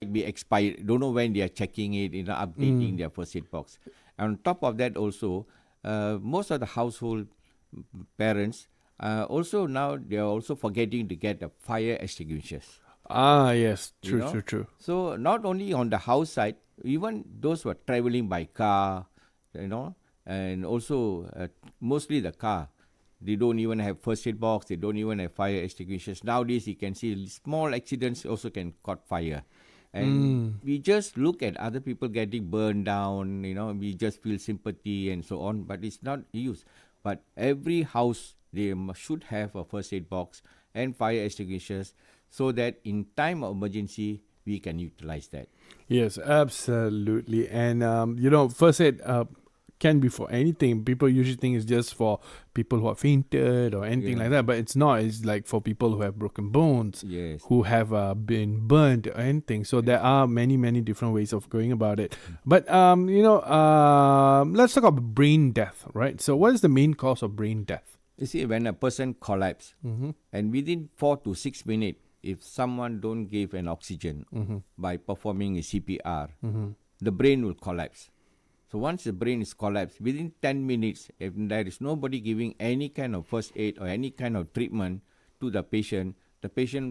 be expired. Don't know when they are checking it, updating their first aid box. And on top of that, also, most of the household parents also now they are also forgetting to get the fire extinguishers. Ah, yes. You True, know, true, true. so not only on the house side, even those who are traveling by car, and also mostly the car. They don't even have first aid box. They don't even have fire extinguishers. Nowadays, you can see small accidents also can caught fire. And we just look at other people getting burned down, we just feel sympathy and so on, but it's not used. But every house, they should have a first aid box and fire extinguishers so that in time of emergency, we can utilize that. Yes, absolutely. And, first aid can be for anything. People usually think it's just for people who are fainted or anything like that, but it's not. It's like for people who have broken bones, Yes. who have been burnt or anything. So there are many, many different ways of going about it. But, let's talk about brain death, right? So what is the main cause of brain death? You see, when a person collapses, and within 4 to 6 minutes, if someone don't give an oxygen by performing a CPR, the brain will collapse. So once the brain is collapsed, within 10 minutes, if there is nobody giving any kind of first aid or any kind of treatment to the patient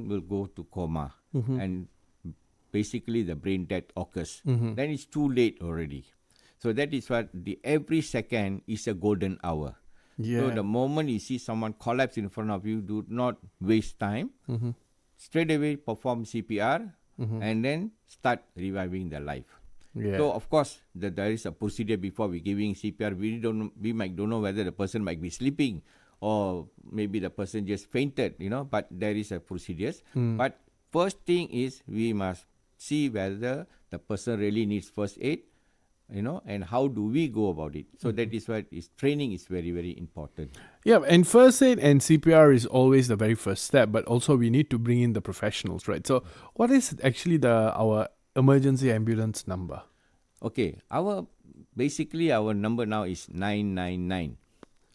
will go to coma. And basically the brain death occurs. Then it's too late already. So that is what every second is a golden hour. Yeah. So the moment you see someone collapse in front of you, do not waste time. Straight away perform CPR and then start reviving their life. Yeah. So of course there is a procedure before we giving CPR. We might don't know whether the person might be sleeping or maybe the person just fainted, but there is a procedures. But first thing is we must see whether the person really needs first aid, and how do we go about it. So that is why training is very, very important. Yeah, and first aid and CPR is always the very first step, but also we need to bring in the professionals, right? So what is actually our emergency ambulance number? Okay, our number now is 999.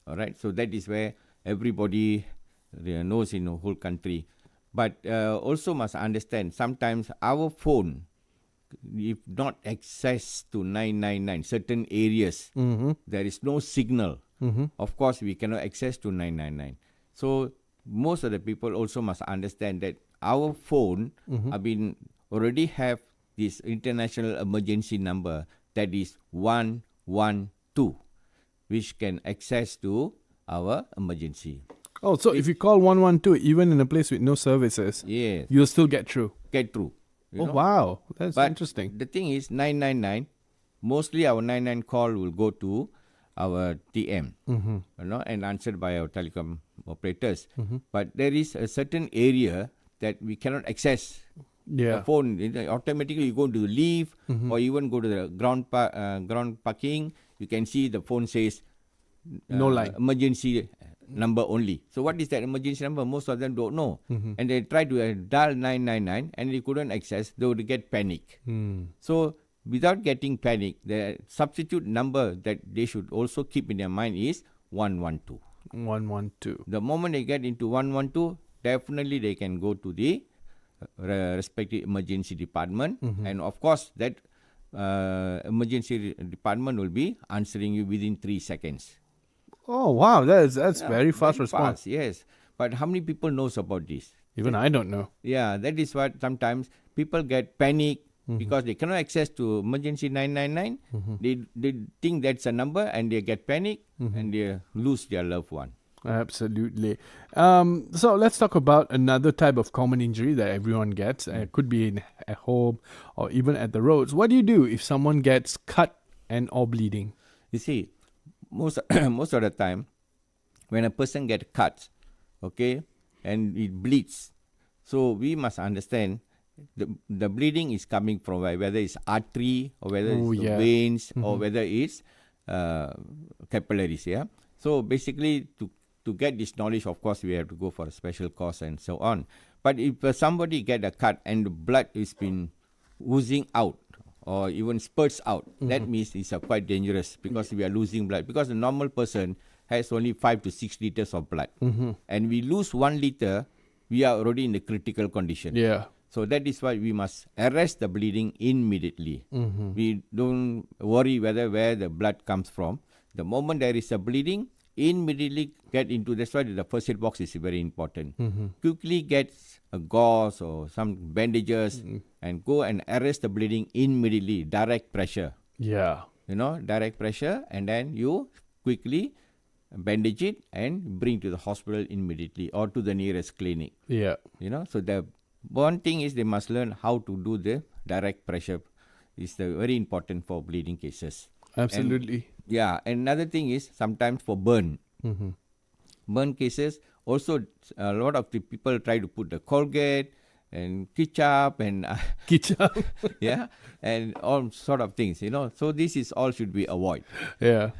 All right, so that is where everybody knows in the whole country. But also must understand, sometimes our phone, if not access to 999, certain areas, there is no signal. Of course, we cannot access to 999. So most of the people also must understand that our phone already have this international emergency number that is 112, which can access to our emergency. Oh, so if you call 112, even in a place with no services, Yes. you'll still get through. Get through. Wow. That's But interesting. the thing is, 999, mostly our 99 call will go to our TM, and answered by our telecom operators. But there is a certain area that we cannot access. Yeah. The phone, automatically you go to the lift or even go to the ground parking. You can see the phone says No line. emergency number only. So what is that emergency number? Most of them don't know. And they try to dial 999 and they couldn't access. They would get panic. So without getting panic, the substitute number that they should also keep in their mind is 112. 112. The moment they get into 112, definitely they can go to the respective emergency department, and of course that emergency department will be answering you within 3 seconds. Oh, wow. That's very fast response. Yes, but how many people knows about this? Even I don't know. Yeah, that is what sometimes people get panic because they cannot access to emergency 999. They think that's a number and they get panic and they lose their loved one. Absolutely. So let's talk about another type of common injury that everyone gets. It could be at home or even at the roads. What do you do if someone gets cut and or bleeding? You see, most of the time, when a person gets cut, okay, and it bleeds, so we must understand the bleeding is coming from whether it's artery or whether it's the veins or whether it's capillaries. Yeah. So basically, to get this knowledge, of course, we have to go for a special course and so on. But if somebody get a cut and the blood is been oozing out or even spurts out, that means it's quite dangerous because we are losing blood. Because the normal person has only 5 to 6 liters of blood. And we lose 1 liter, we are already in the critical condition. Yeah. So that is why we must arrest the bleeding immediately. We don't worry where the blood comes from. The moment there is a bleeding, immediately get into, that's why the first aid box is very important. Quickly get a gauze or some bandages and go and arrest the bleeding immediately. Direct pressure. Yeah. Direct pressure, and then you quickly bandage it and bring to the hospital immediately or to the nearest clinic. Yeah. So the one thing is they must learn how to do the direct pressure. Is very important for bleeding cases. Absolutely. And another thing is sometimes for burn. Burn cases, also a lot of the people try to put the Colgate and ketchup and Ketchup. and all sort of things, So this is all should be avoided. Yeah.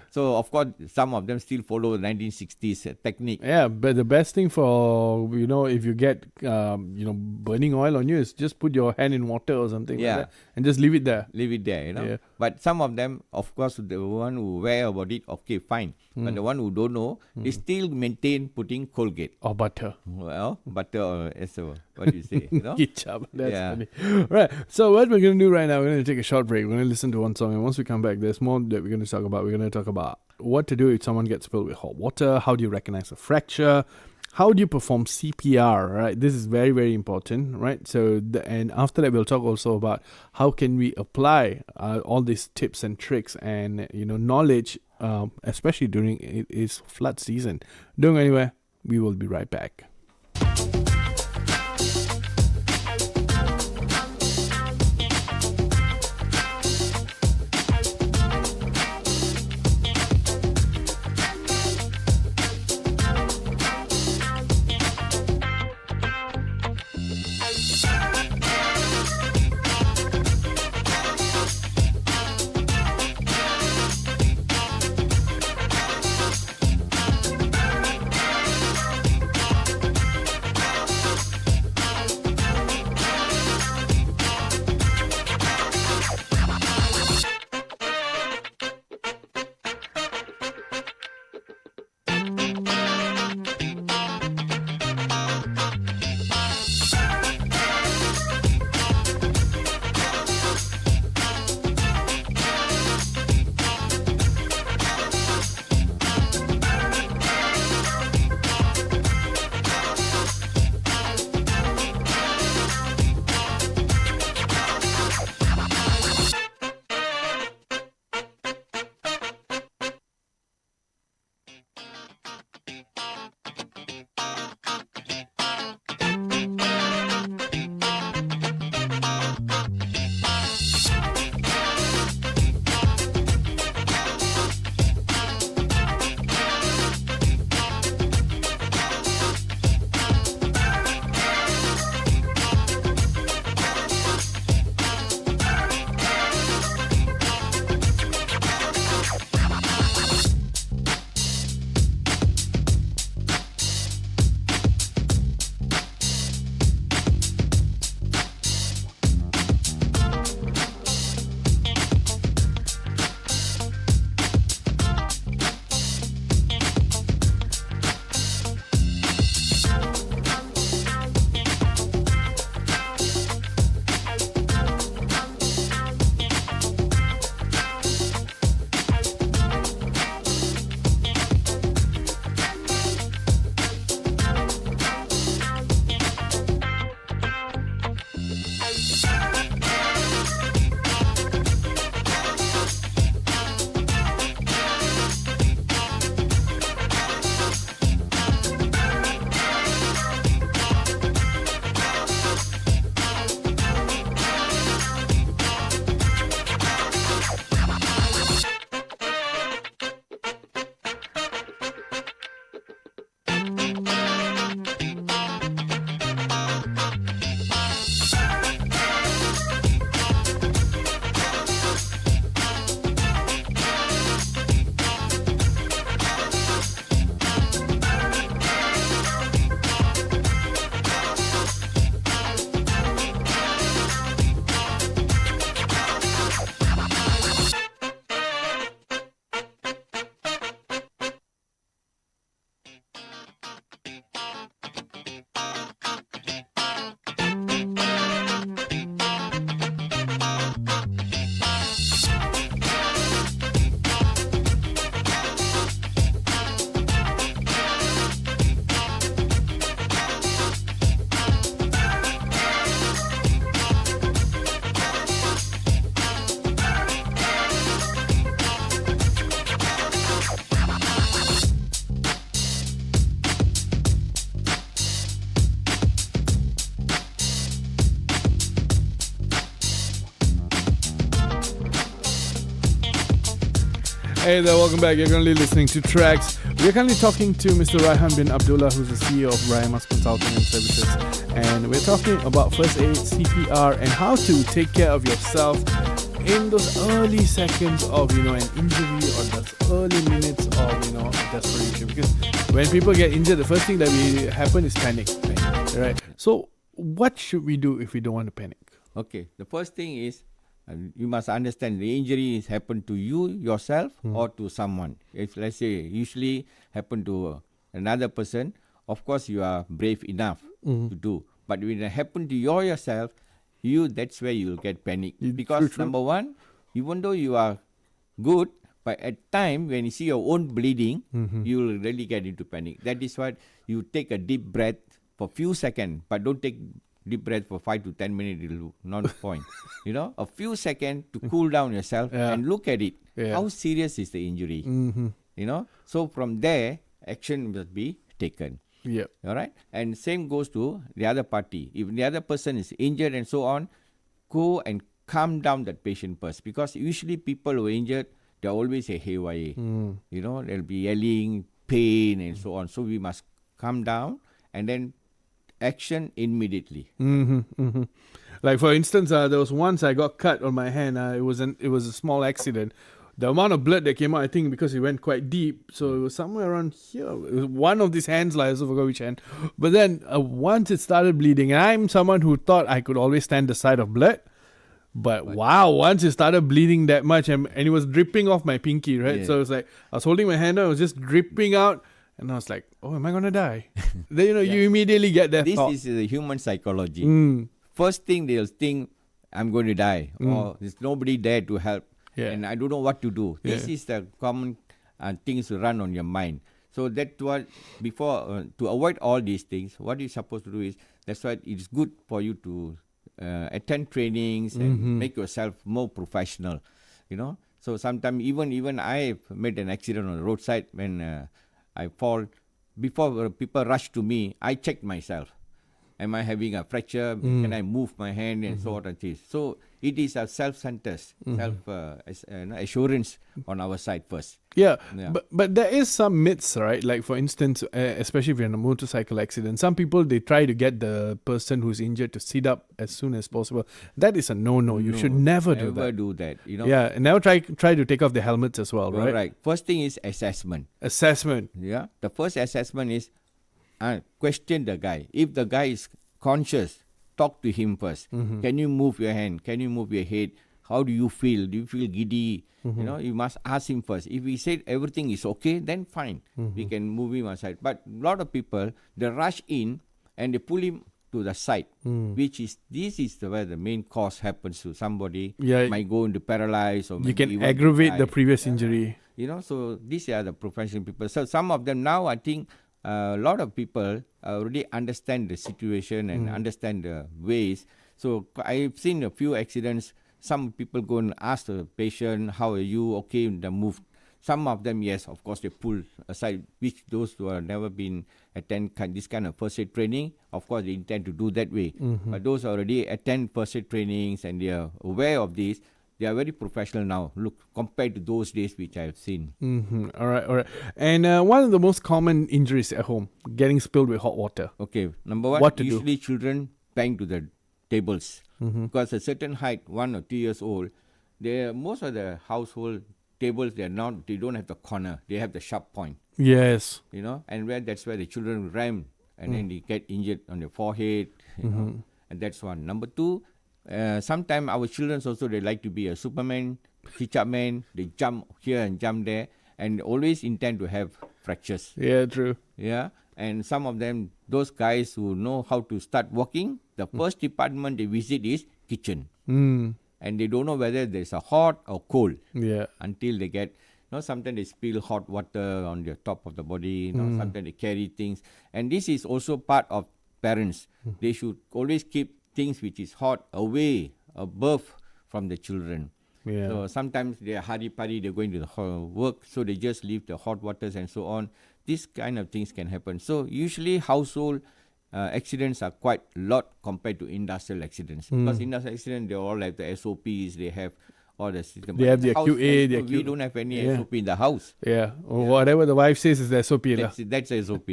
So of course some of them still follow 1960s technique. Yeah, but the best thing for, if you get, burning oil on you is just put your hand in water or something like that and just leave it there. Leave it there, Yeah. But some of them, of course, the one who aware about it, okay, fine. But the one who don't know, they still maintain putting Colgate. Or butter. Well, butter, what do you say, Ketchup. That's Yeah. funny. Right. So what we're going to do right now, we're going to take a short break. We're going to listen to one song. And once we come back, there's more that we're going to talk about. We're going to talk about what to do if someone gets filled with hot water. How do you recognize a fracture? How do you perform CPR, right? This is very, very important, right? So, and after that, we'll talk also about how can we apply all these tips and tricks and, knowledge, especially during it is flood season. Don't go anywhere. We will be right back. Hey there, welcome back. You're currently listening to Traxx. We're currently talking to Mr. Raihan bin Abdullah, who's the CEO of Raimas Consulting and Services. And we're talking about first aid, CPR, and how to take care of yourself in those early seconds of, an injury or those early minutes of, desperation. Because when people get injured, the first thing that will happen is panic. Right? So what should we do if we don't want to panic? Okay, the first thing is you must understand the injury is happened to you yourself or to someone. If let's say usually happen to another person, of course you are brave enough to do. But when it happen to yourself, that's where you will get panic. Because true. Number one, even though you are good, but at time when you see your own bleeding, you will really get into panic. That is why you take a deep breath for few seconds, but don't take deep breath for 5 to 10 minutes. It will not point. A few seconds to cool down yourself and look at it. Yeah. How serious is the injury? So from there, action must be taken. Yep. All right. And same goes to the other party. If the other person is injured and so on, go and calm down that patient first. Because usually people who are injured, they always say haywire. They'll be yelling, pain and so on. So we must calm down and then action immediately. Like for instance, there was once I got cut on my hand. It was a small accident. The amount of blood that came out, I think, because it went quite deep, so it was somewhere around here. It was one of these hands, I also forgot which hand. But then once it started bleeding, and I'm someone who thought I could always stand the side of blood. But wow, once it started bleeding that much, and it was dripping off my pinky, right? Yeah. So it was like I was holding my hand out, it was just dripping out. And I was like, oh, am I going to die? Then, you immediately get that thought. This is the human psychology. First thing they'll think, I'm going to die. Or there's nobody there to help. Yeah. And I don't know what to do. This is the common things to run on your mind. So that's what, before, to avoid all these things, what you're supposed to do is, that's why it's good for you to attend trainings and make yourself more professional. So sometimes even I made an accident on the roadside when I fall. Before people rush to me, I checked myself. Am I having a fracture? Can I move my hand and so on? So it is a self-centered, assurance on our side first. Yeah. But there is some myths, right? Like for instance, especially if you're in a motorcycle accident, some people, they try to get the person who's injured to sit up as soon as possible. That is a no-no. You should never do that. Yeah, and never try to take off the helmets as well, right? Right. First thing is assessment. Yeah. The first assessment is question the guy. If the guy is conscious, talk to him first. Can you move your hand? Can you move your head? How do you feel? Do you feel giddy? You must ask him first. If he said everything is okay, then fine. We can move him aside. But a lot of people, they rush in and they pull him to the side, this is where the main cause happens to somebody. Might go into paralyzed, or you can aggravate the previous injury. So these are the professional people. So some of them now, I think, a lot of people already understand the situation and understand the ways. So I've seen a few accidents. Some people go and ask the patient, how are you? Okay, they move. Some of them, yes, of course, they pull aside, which those who have never been attend this kind of first aid training, of course, they intend to do that way. But those already attend first aid trainings and they are aware of this, they are very professional now, compared to those days which I have seen. All right. And one of the most common injuries at home, getting spilled with hot water. Okay, number one, usually children bang to the tables. Because a certain height, 1 or 2 years old, most of the household tables, they don't have the corner, they have the sharp point. Yes. And that's where the children ram and then they get injured on the forehead, and that's one. Number two, sometimes our children also, they like to be a Superman, Hitchup man. They jump here and jump there, and always intend to have fractures. Yeah, true. Yeah, and some of them, those guys who know how to start walking, the first department they visit is kitchen. And they don't know whether there's a hot or cold. Yeah. Until they get, sometimes they spill hot water on the top of the body. Sometimes they carry things, and this is also part of parents. They should always keep things which is hot away, above from the children. Yeah. So sometimes they are hurry-purry, they're going to the work, so they just leave the hot waters and so on. These kind of things can happen. So usually household accidents are quite a lot compared to industrial accidents. Because industrial accidents, they all have the SOPs, they have or the system. They But have in the their house, QA, their we Q- don't have any Yeah. SOP in the house. Yeah. Or whatever the wife says is the SOP. lah. That's SOP.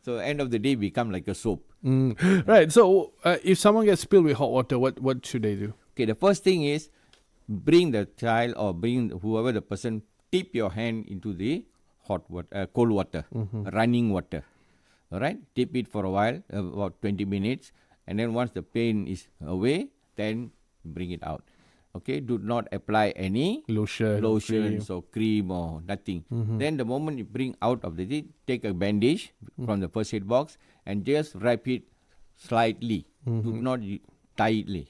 So end of the day, become like a soap. Right. So if someone gets spilled with hot water, what should they do? Okay, the first thing is bring the child or bring whoever the person, dip your hand into the hot water, cold water, running water. All right, dip it for a while, about 20 minutes, and then once the pain is away, then bring it out. Okay, do not apply any lotions or cream or nothing. Then the moment you bring out of the thing, take a bandage from the first aid box and just wrap it slightly. Do not tightly,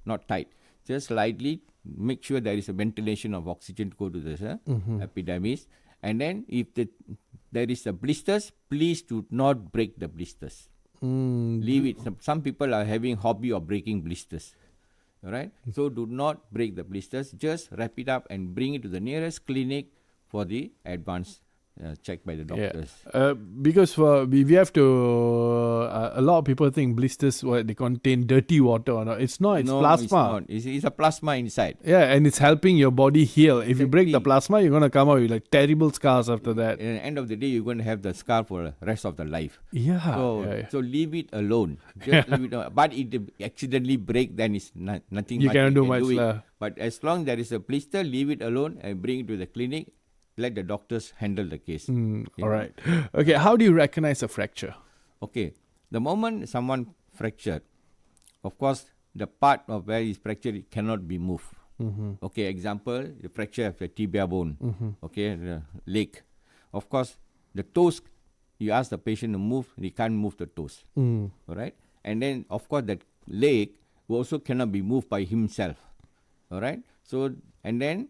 not tight. Just slightly. Make sure there is a ventilation of oxygen to go to the epidermis. And then if there is a blisters, please do not break the blisters. Leave it. Some people are having hobby of breaking blisters. All right. So do not break the blisters. Just wrap it up and bring it to the nearest clinic for the advanced check by the doctors. Yeah. Because we have to. A lot of people think blisters they contain dirty water or not. It's not. It's No, plasma. it's not. It's a plasma inside. Yeah, and it's helping your body heal. If you break the Exactly. plasma, you're gonna come out with like terrible scars after that. At the end of the day, you're going to have the scar for the rest of the life. Yeah. So leave it alone. Just leave it alone. But if it accidentally break, then it's nothing You much cannot do can much it. lah. But as long there is a blister, leave it alone and bring it to the clinic. Let the doctors handle the case. All right. Okay. How do you recognize a fracture? Okay. The moment someone fractured, of course, the part of where is fractured it cannot be moved. Okay. Example, the fracture of the tibia bone. Okay, the leg. Of course, the toes. You ask the patient to move, he can't move the toes. All right. And then, of course, that leg also cannot be moved by himself. All right. So, and then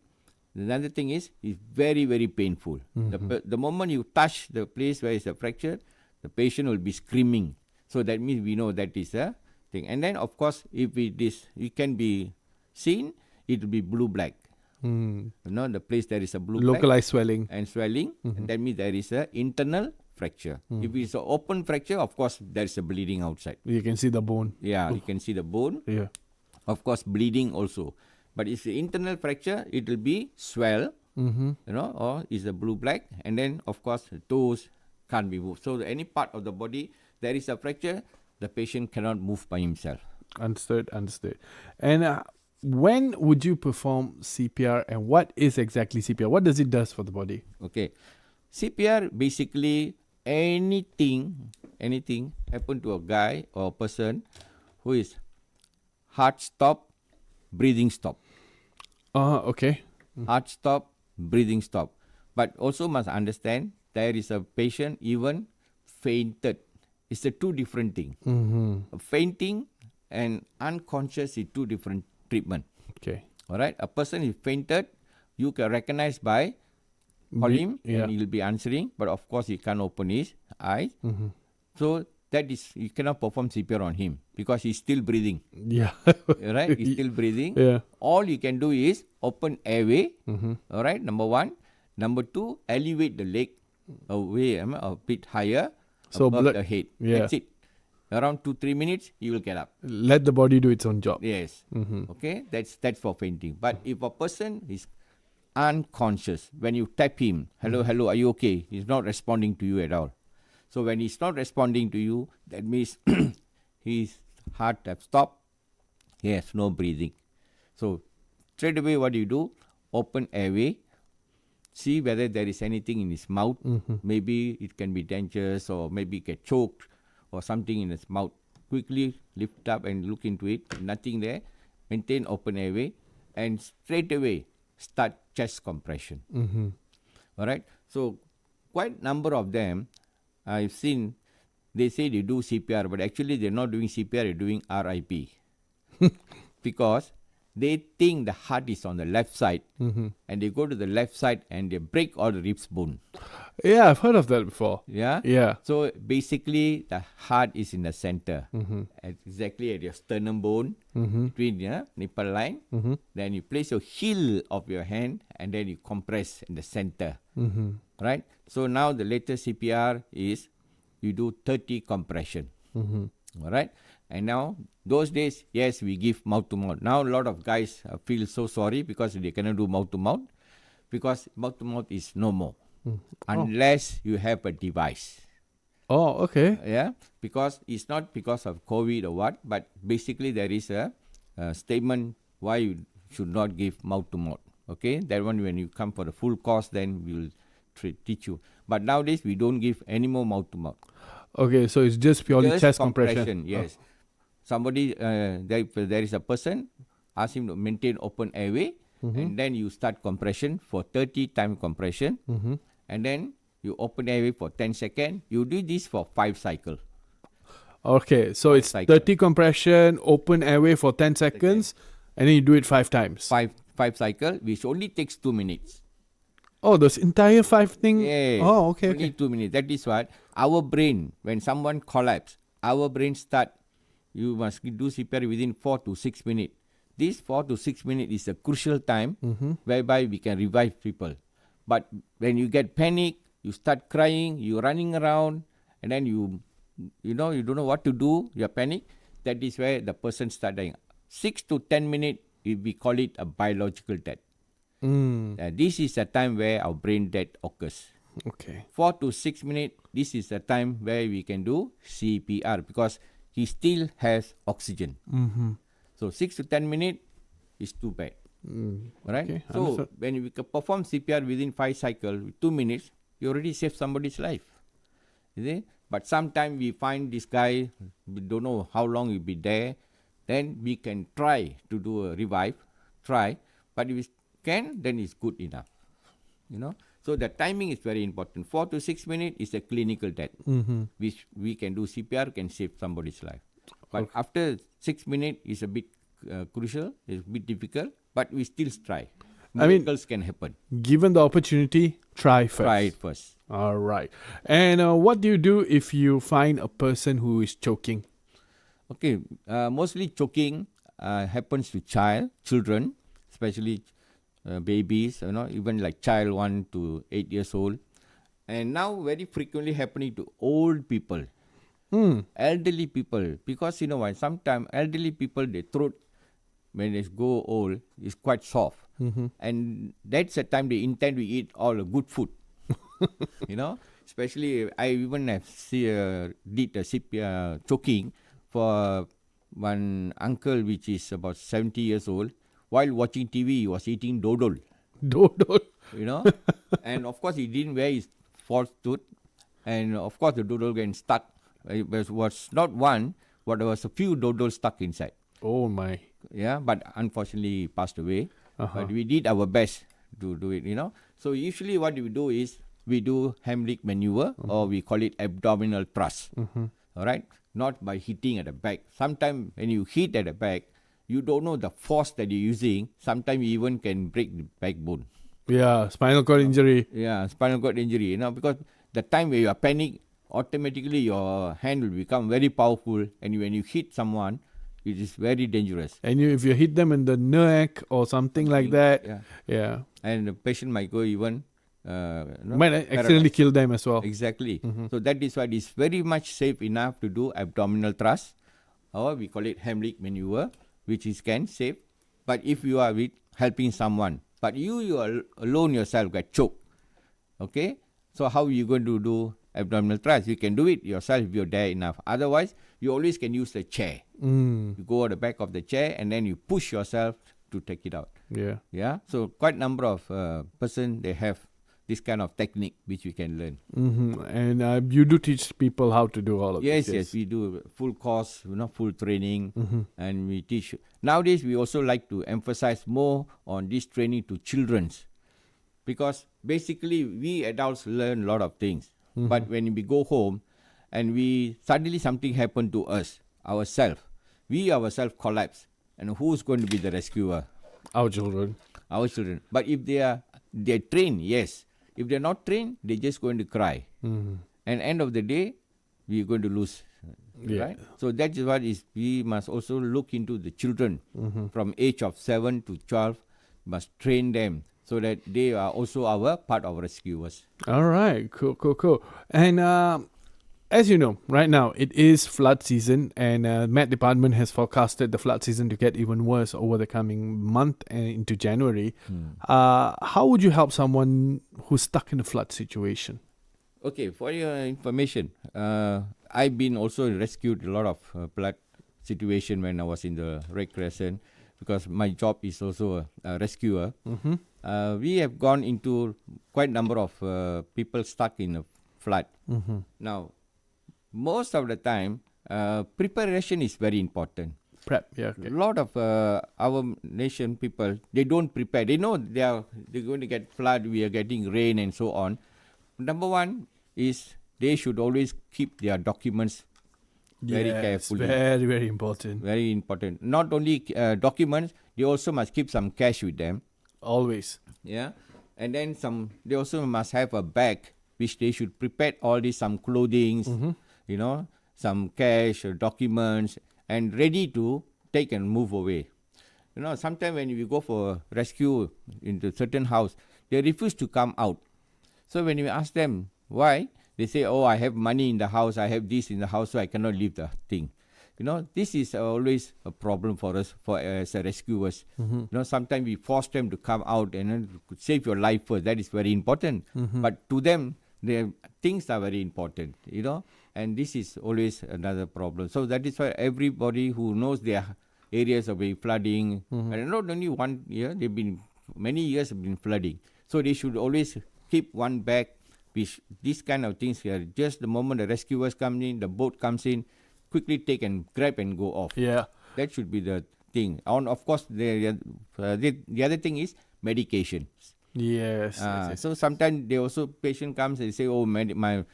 another thing is, it's very, very painful. The moment you touch the place where it's a fracture, the patient will be screaming. So that means we know that is a thing. And then, of course, if it can be seen, it will be blue-black. The place there is a blue-black. Localized swelling. And swelling. And that means there is a internal fracture. If it's an open fracture, of course, there is a bleeding outside. You can see the bone. Yeah, you can see the bone. Yeah. Of course, bleeding also. But if the internal fracture, it will be swell, or is a blue-black, and then of course the toes can't be moved. So any part of the body there is a fracture, the patient cannot move by himself. Understood. And when would you perform CPR, and what is exactly CPR? What does it do for the body? Okay, CPR basically anything happen to a guy or a person who is heart stop, breathing stop. Okay. Heart stop, breathing stop. But also must understand there is a patient even fainted. It's a two different thing. Fainting and unconscious is two different treatment. Okay. All right. A person is fainted, you can recognize by call him and he'll be answering. But of course he can't open his eyes. So that is you cannot perform CPR on him because he's still breathing. Yeah. Right? He's still breathing. Yeah. All you can do is open airway. All right. Number one. Number two, elevate the leg away a bit higher So above blood- the head. yeah. That's it. Around 2-3 minutes, he will get up. Let the body do its own job. Yes. Okay. That's for fainting. But if a person is unconscious, when you tap him, hello, are you okay? He's not responding to you at all. So when he's not responding to you, that means his heart has stopped. He has no breathing. So straight away, what do you do? Open airway. See whether there is anything in his mouth. Maybe it can be dangerous or maybe get choked or something in his mouth. Quickly lift up and look into it. Nothing there. Maintain open airway and straight away start chest compression. All right. So quite number of them I've seen. They say they do CPR, but actually they're not doing CPR. They're doing RIP because they think the heart is on the left side, and they go to the left side and they break all the ribs bone. Yeah, I've heard of that before. Yeah. Yeah. So basically, the heart is in the center, exactly at your sternum bone, between nipple line. Then you place your heel of your hand, and then you compress in the center. Right. So now the latest CPR is you do 30 compression. All right. And now, those days, yes, we give mouth to mouth. Now, a lot of guys feel so sorry because they cannot do mouth to mouth, because mouth to mouth is no more unless you have a device. Oh, okay. Yeah, because it's not because of COVID or what, but basically there is a statement why you should not give mouth to mouth. Okay, that one when you come for the full course, then we will teach you. But nowadays we don't give any more mouth to mouth. Okay, so it's just purely Just chest compression. Yes, somebody there is a person, ask him to maintain open airway, and then you start compression for 30 time compression, and then you open airway for 10 seconds. You do this for 5 cycles. Okay, so it's cycle. 30 compression, open airway for 10 seconds, and then you do it 5 times. Five cycle, which only takes 2 minutes. Oh, this entire 5 thing? Yeah. Oh, okay, Only okay. 2 minutes. That is what our brain, when someone collapse, our brain start, you must do CPR within 4 to 6 minutes. This 4 to 6 minutes is a crucial time whereby we can revive people. But when you get panic, you start crying, you running around, and then you don't know what to do, you're panic. That is where the person start dying. 6 to 10 minutes, we call it a biological death. This is a time where our brain death occurs. Okay. 4 to 6 minutes, this is the time where we can do CPR because he still has oxygen. So 6 to 10 minutes is too bad. Right? Okay, So understood. when we can perform CPR within 5 cycles, 2 minutes, you already saved somebody's life. You see? But sometimes we find this guy, we don't know how long he'll be there. Then we can try to do a revive, but if we can, then it's good enough. So the timing is very important. 4 to 6 minutes is a clinical death, which we can do CPR, can save somebody's life. But after 6 minutes is a bit crucial, it's a bit difficult, but we still try. I mean, Miracles can happen. Given the opportunity, try first. Try it first. All right. And what do you do if you find a person who is choking? Okay, mostly choking happens to children, especially babies, even like child 1 to 8 years old. And now very frequently happening to old people, elderly people, because why? Sometimes elderly people, their throat, when they go old, is quite soft. And that's the time they intend to eat all the good food. Especially I even have did a CPR choking for one uncle which is about 70 years old. While watching TV, he was eating dodol. Dodol. And of course he didn't wear his false tooth, and of course the dodol getting stuck. It was not one, but there was a few dodol stuck inside. Oh my. Yeah, but unfortunately he passed away. But we did our best to do it. So usually what we do is we do Heimlich maneuver, or we call it abdominal thrust. All right, not by hitting at the back. Sometimes when you hit at the back, you don't know the force that you're using. Sometimes you even can break the backbone. Yeah, spinal cord injury. Yeah, spinal cord injury. Because the time where you are panic, automatically your hand will become very powerful, and when you hit someone, it is very dangerous. And if you hit them in the neck or something like that, yeah. And the patient might go even might accidentally kill them as well. Exactly. So that is why it is very much safe enough to do abdominal thrust, or we call it Heimlich maneuver, which can save. But if you are helping someone, but you are alone yourself get choked, okay? So how are you going to do abdominal thrust? You can do it yourself if you're there enough. Otherwise, you always can use the chair. You go at the back of the chair and then you push yourself to take it out. Yeah. Yeah. So quite number of person, they have this kind of technique which we can learn. And you do teach people how to do all of this. Yes, we do full course, full training, and we teach. Nowadays, we also like to emphasize more on this training to children, because basically we adults learn a lot of things, but when we go home and we suddenly something happened to us, we ourselves collapse, and who's going to be the rescuer? Our children. Our children. But if they're trained, yes. If they're not trained, they're just going to cry. And end of the day, we're going to lose. Right? So that is what we must also look into the children from age of 7 to 12, must train them so that they are also our part of rescuers. All right, cool. And as you know, right now it is flood season, and Met Department has forecasted the flood season to get even worse over the coming month and into January. How would you help someone who's stuck in a flood situation? Okay, for your information, I've been also rescued a lot of flood situation when I was in the Red Crescent, because my job is also a rescuer. We have gone into quite a number of people stuck in a flood. Now, most of the time, preparation is very important. Prep, yeah. A lot of our nation people, they don't prepare. They know they're going to get flood, we are getting rain and so on. Number one is they should always keep their documents very carefully. Very, very important. Very important. Not only documents, they also must keep some cash with them. Always. Yeah. And then they also must have a bag which they should prepare all this, some clothing, some cash, documents, and ready to take and move away. Sometimes when we go for rescue into certain house, they refuse to come out. So when you ask them why, they say, oh, I have money in the house, I have this in the house, so I cannot leave the thing. This is always a problem for us as a rescuers. Sometimes we force them to come out and save your life first. That is very important. But to them, their things are very important, and this is always another problem. So that is why everybody who knows their areas of flooding, and not only 1 year, many years have been flooding. So they should always keep one bag with these kind of things here. Just the moment the rescuers come in, the boat comes in, quickly take and grab and go off. Yeah. That should be the thing. And of course, the other thing is medication. Yes. So sometimes patient comes and say, oh, my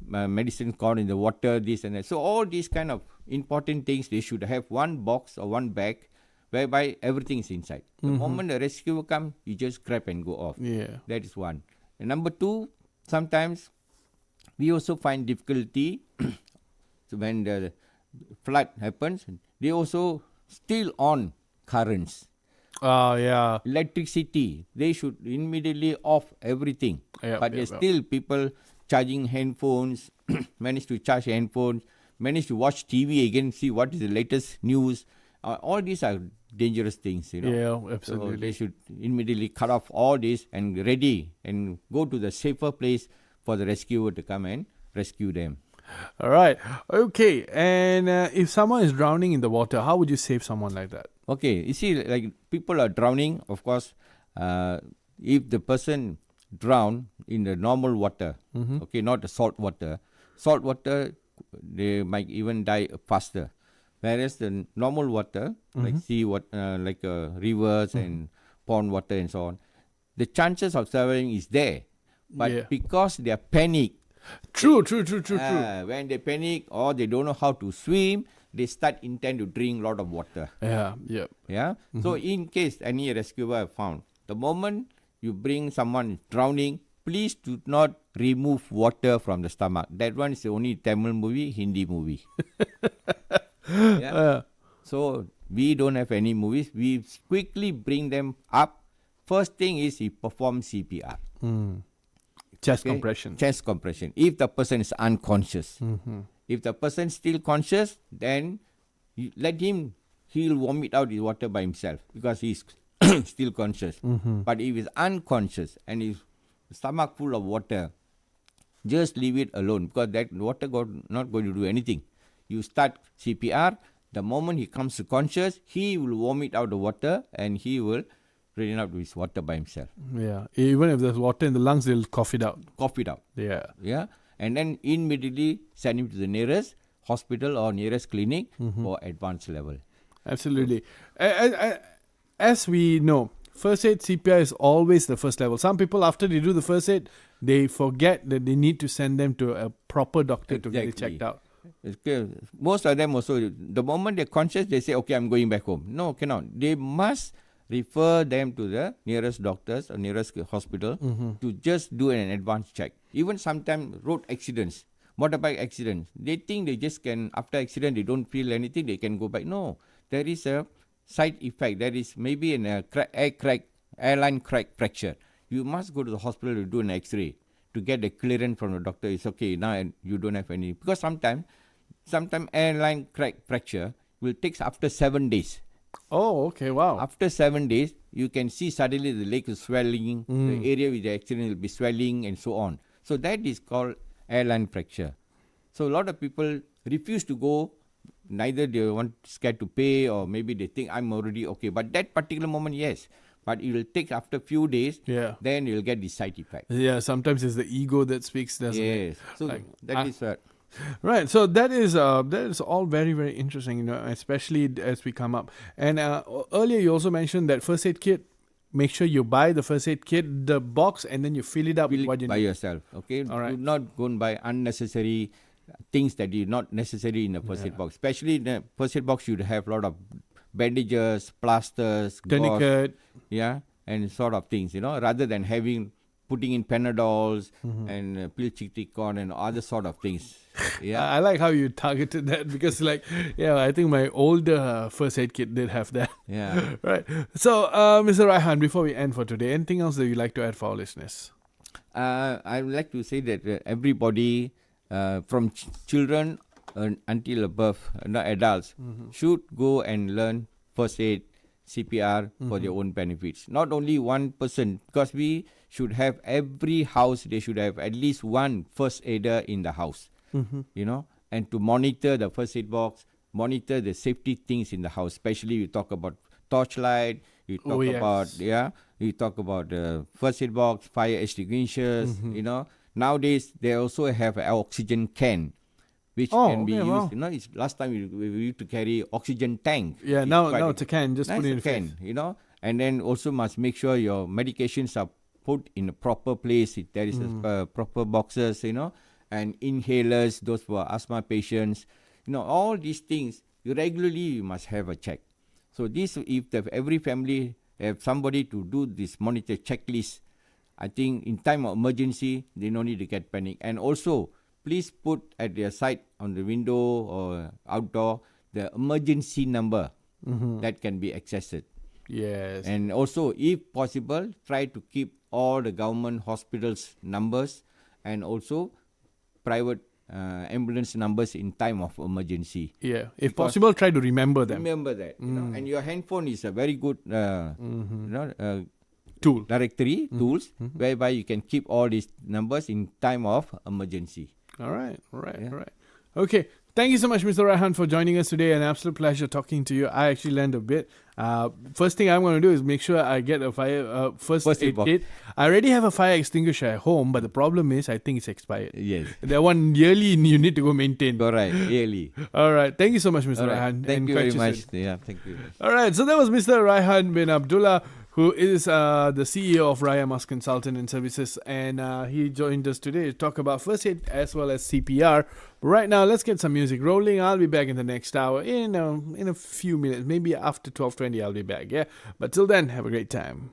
medicine gone in the water, this and that. So all these kind of important things, they should have one box or one bag whereby everything is inside. The moment the rescuer comes, you just grab and go off. Yeah. That is one. And number two, sometimes we also find difficulty so when the flood happens, they also still on currents. Yeah. Electricity, they should immediately off everything. But there's still people charging handphones, manage to charge handphones, manage to watch TV again, see what is the latest news. All these are dangerous things, Yeah, absolutely. So they should immediately cut off all this and ready and go to the safer place for the rescuer to come and rescue them. All right. Okay. And if someone is drowning in the water, how would you save someone like that? Okay, you see, like people are drowning, of course, if the person drown in the normal water, okay, not the salt water, they might even die faster. Whereas the normal water, like sea water, like rivers and pond water and so on, the chances of surviving is there. But because they are panic. True. When they panic or they don't know how to swim, they intend to drink a lot of water. Yeah. So in case any rescuer found, the moment you bring someone drowning, please do not remove water from the stomach. That one is the only Tamil movie, Hindi movie. So we don't have any movies. We quickly bring them up. First thing is he performs CPR. Chest compression. Chest compression. If the person is unconscious. If the person is still conscious, then let him, he'll vomit out his water by himself because he's still conscious. But if he's unconscious and his stomach full of water, just leave it alone because that water not going to do anything. You start CPR. The moment he comes to conscious, he will vomit out the water and he will drain out his water by himself. Yeah. Even if there's water in the lungs, they'll cough it out. Yeah. And then immediately send him to the nearest hospital or nearest clinic for advanced level. Absolutely. As we know, first aid CPR is always the first level. Some people, after they do the first aid, they forget that they need to send them to a proper doctor to get it checked out. Okay. Most of them also, the moment they're conscious, they say, okay, I'm going back home. No, cannot. They must refer them to the nearest doctors or nearest hospital to just do an advanced check. Even sometimes road accidents, motorbike accidents, they think they just can, after accident, they don't feel anything, they can go back. No, there is a side effect. There is maybe an airline crack fracture. You must go to the hospital to do an X-ray to to get the clearance from the doctor. It's okay now, and you don't have any, because sometimes airline fracture will take after 7 days. Oh, okay, wow. After 7 days, you can see suddenly the leg is swelling, the area with the accident will be swelling, and so on. So that is called airline fracture. So a lot of people refuse to go. Neither they want scared to pay, or maybe they think I'm already okay. But that particular moment, yes. But it will take after few days. Yeah. Then you'll get the side effect. Yeah, sometimes it's the ego that speaks, doesn't it? Yes. So Like, that is what. Right. So that is all very, very interesting, especially as we come up. And earlier you also mentioned that first aid kit. Make sure you buy the first aid kit, the box, and then you fill it up with what you by need. yourself. Okay. All right. Do not go and buy unnecessary things that is not necessary in the first aid box. Especially in the first aid box, should have a lot of bandages, plasters, gauze, Tourniquet. and sort of things. Rather than putting in Panadols and Pilchicticon and other sort of things. Yeah. I like how you targeted that because, I think my older first aid kit did have that. Yeah. Right. So, Mr. Raihan, before we end for today, anything else that you'd like to add for our listeners? I would like to say that everybody, from children until above, not adults, should go and learn first aid, CPR for their own benefits. Not only one person, because we should have every house, they should have at least one first aider in the house, and to monitor the first aid box, monitor the safety things in the house. Especially you talk about torchlight, you talk about the first aid box, fire extinguishers, Nowadays, they also have an oxygen can, which can be used. Wow. It's last time we used to carry oxygen tank. Yeah, now it's a can. Just put it in a can, And then also must make sure your medications are put in a proper place. If there is proper boxes, and inhalers, those for asthma patients. All these things, you must have a check. So every family have somebody to do this monitor checklist, I think in time of emergency, they no need to get panic. And also, please put at their side on the window or outdoor the emergency number that can be accessed. Yes. And also, if possible, try to keep all the government hospitals numbers and also private ambulance numbers in time of emergency. Yeah. If possible, try to remember them. Remember that. And your handphone is a very good Tool. Directory tools whereby you can keep all these numbers in time of emergency. All right. Okay. Thank you so much, Mr. Raihan, for joining us today. An absolute pleasure talking to you. I actually learned a bit. First thing I'm going to do is make sure I get a first aid kit. I already have a fire extinguisher at home, but the problem is I think it's expired. Yes. That one yearly you need to go maintain. All right, yearly. All right. Thank you so much, Mr. Raihan. Thank you very much. Yeah, thank you. All right. So that was Mr. Raihan bin Abdullah, who is the CEO of Raya Mas Consultant and Services, and he joined us today to talk about first aid as well as CPR. Right now, let's get some music rolling. I'll be back in the next hour in a few minutes, maybe after 12:20. I'll be back. Yeah, but till then, have a great time.